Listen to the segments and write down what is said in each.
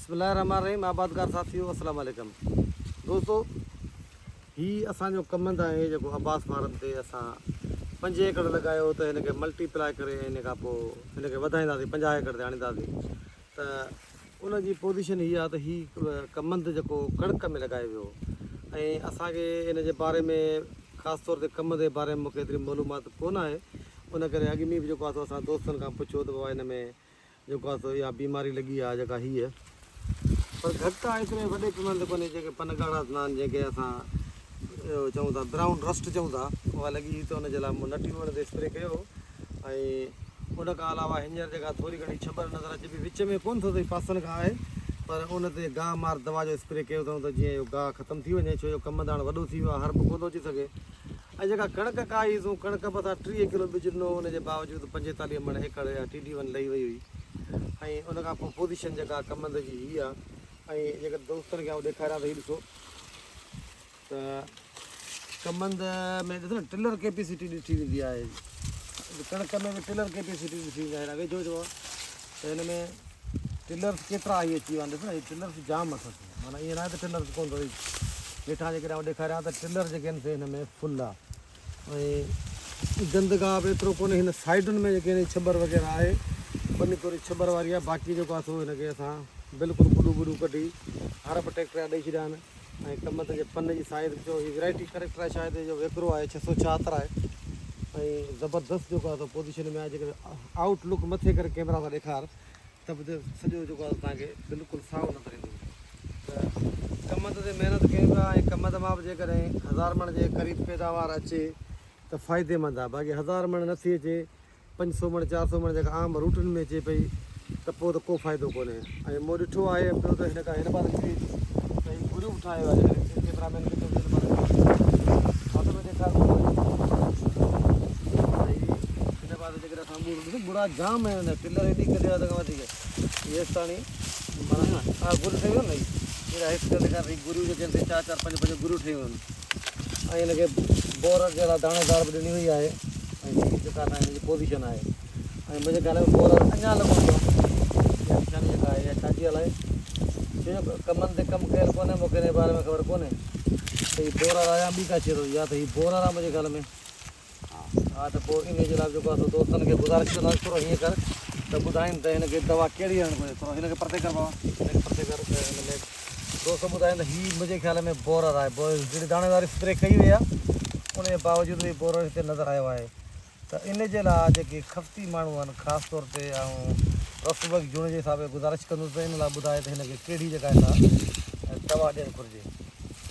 बिस्मिल्लाहिर्रहमानिर्रहीम। आबादगार साथियों, अस्सलाम वालेकुम दोस्तों। ही असांजो कमंद आहे जेको अब्बास फार्म ते असां 5 एकड़ लॻायो त हिनखे मल्टीप्लाए करे हिन खां पोइ हिनखे वधाईंदासीं, 50 एकड़ ते आणींदासीं। त उन जी पोज़ीशन हीअ आहे त हीउ कमंद जेको कणिक में लॻायो वियो ऐं असांखे इन जे बारे में ख़ासि तौर ते कम जे बारे में मूंखे एतिरी मालूमात कोन आहे। उन करे अॻु में बि जेको आहे असां दोस्तनि खां पुछियो त बाबा हिन में जेको आहे इहा बीमारी लॻी आहे जेका हीअ, पर घटि आहे, एतिरे वॾे पैमाने ते कोन्हे। जेके पन ॻाढ़ा हूंदा आहिनि, जेके असां चऊं था ब्राउन रस्ट चऊं था, उहा लॻी त हुनजे लाइ मूं नटी वण ते स्प्रे कयो। ऐं उन खां अलावा हींअर जेका थोरी घणी छबर नज़र अचे पई, विच में कोन्ह थो थिए, पासनि खां आहे, पर उन ते गाह मार दवा जो स्प्रे कयो अथऊं त जीअं इहो गाह ख़तमु थी वञे, छो जो कमंद हाणे वॾो थी वियो आहे, हर बि कोन थो अची सघे। ऐं जेका कणिक काईसूं, कणिक बि असां 30 किलो ॿिज ॾिनो, उनजे बावजूदि 45 मण एकड़ या TD1 लही वई हुई। ऐं उन खां पोइ पोज़ीशन जेका कमंद जी हीअ आहे। ऐं जेकर दोस्तनि खे आउं ॾेखारियां त हीअ ॾिसो त कमंद में ॾिसो न टिलर कैपेसिटी ॾिठी वेंदी आहे, कणिक में बि टिलर कैपेसिटी ॾिठी वेंदी आहे। वेझो चओ त हिन में टिलर्स केतिरा इहे अची विया आहिनि, ॾिसो न हीअ टिलर्स जाम अथसि, माना ईअं न आहे त टिलर्स कोन अथई। वेठा जेकॾहिं आउं ॾेखारियां त टिलर जेके आहिनि से हिन में फुल आहे। ऐं गंदगाह बि एतिरो कोन्हे। हिन साइडुनि में जेके हिन छबर वग़ैरह आहे, पनी थोरी छबर वारी आहे, बाक़ी जेको आहे सो हिनखे असां बिल्कुलु गुॾू कढी हर ब ट्रैक्टर ॾेई छॾिया आहिनि। ऐं कमंद जे पन जी साइज़ जो हीअ वैराइटी करेक्टर आहे, शायदि जो वेकिरो आहे 674 आहे। ऐं ज़बरदस्त जेको आहे पोज़ीशन में आहे। जेकर आउटलुक मथे करे कैमरा सां ॾेखार त बि सॼो जेको आहे तव्हांखे बिल्कुलु साओ नज़र ईंदो। त कमंद ते महिनत कयूं था, ऐं कमंद मां बि जेकॾहिं 1000 मण जे क़रीब पैदावार अचे त फ़ाइदेमंद आहे। बाक़ी 1000 मण नथी अचे, 500 मण 400 मण जेका आम रूटुनि में अचे पई, त पोइ त को फ़ाइदो कोन्हे। ऐं मूं ॾिठो आहे ॿियो त हिन खां हिन बार हिकिड़ी ग्रुप ठाहियो आहे, जेकॾहिं कैमरामैन खे हथ में ॾेखार। हिन बार जेकॾहिं असां बुरा जाम आहिनि, टिलर हेॾी कढियो आहे त वधीक हेसि ताणी माना हा गुरू ठही वियो न। हेॾा हेठि ॾेखार गुरू जेके आहिनि 4-4 5-5 गुरू ठही वियूं आहिनि। ऐं हिनखे बोर जे लाइ दाणेदार बि ॾिनी हुई आहे। ऐं हीअ जेका हिन जी पोज़ीशन आहे, ऐं मुंहिंजे ख़्याल में बोर अञा लॻो पियो निशानी जेका आहे इहा छाजी हलाए, छो जो कमंद ते कमु कयल कोन्हे, मूंखे हिन जे बारे में ख़बर कोन्हे त हीअ बोर आहे या ॿी का शइ या त हीअ बोर आहे मुंहिंजे ख़्याल में। हा त पोइ इन जे लाइ जेको आहे दोस्तनि खे गुज़ारिश कंदासीं थोरो हीअं कर त ॿुधाइनि त हिनखे दवा कहिड़ी हणणु घुरिजे। थोरो हिनखे परते कर बाबा, हिनखे परते कर। त हिन में दोस्त ॿुधाइनि त हीअ मुंहिंजे ख़्याल में बोरर आहे। जहिड़ी दाणेदारी स्प्रे कई वई आहे, उन जे बावजूदि बि बोरर हिते नज़र आयो आहे। त इन जे लाइ जेके खफ़्ती माण्हू आहिनि, ख़ासि तौर ते रफ़ुबक जुण जे हिसाब सां गुज़ारिश कंदुसि त इन लाइ ॿुधाए त हिनखे कहिड़ी जेका आहे दवा ॾियणु घुरिजे।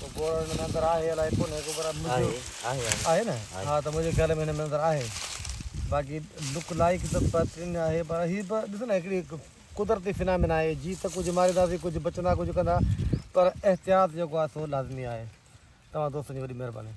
पोइ बोरर हिन में अंदरि आहे अलाए कोन्हे, को बराबरि आहे न। हा त मुंहिंजे ख़्याल में हिन में अंदरि आहे। बाक़ी लुक लाइक त बहितरीनु आहे, पर हीअ बि ॾिसो न हिकिड़ी कुदरती फिनामिना आहे। जी त कुझु मारींदासीं, कुझु बचंदा, कुझु कंदा, पर एहतियात जेको आहे सो लाज़मी आहे। तव्हां दोस्तनि जी वॾी महिरबानी।